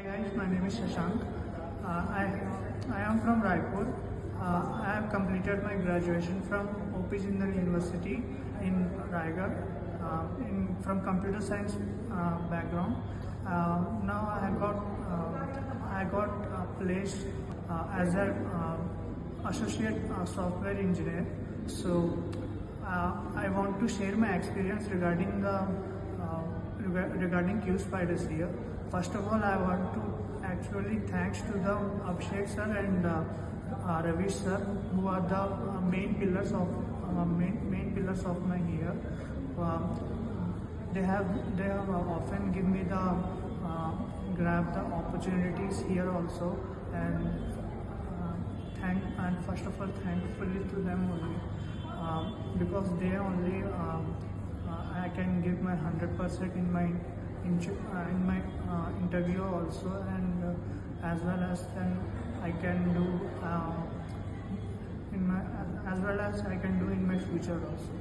Hi guys, my name is SASHANK. I am from Raipur. I have completed my graduation from OP Jindal University in Raigad from computer science background. Now I got placed as an associate software engineer. So I want to share my experience regarding regarding QSpiders here. First of all, I want to actually thanks to the Abhishek sir and Ravi sir, who are the main pillars of my year. They have often given me the grab the opportunities here also, and first of all thankfully to them only, because they only I can give my 100% in my interview also, and as well as then I can do in my future also.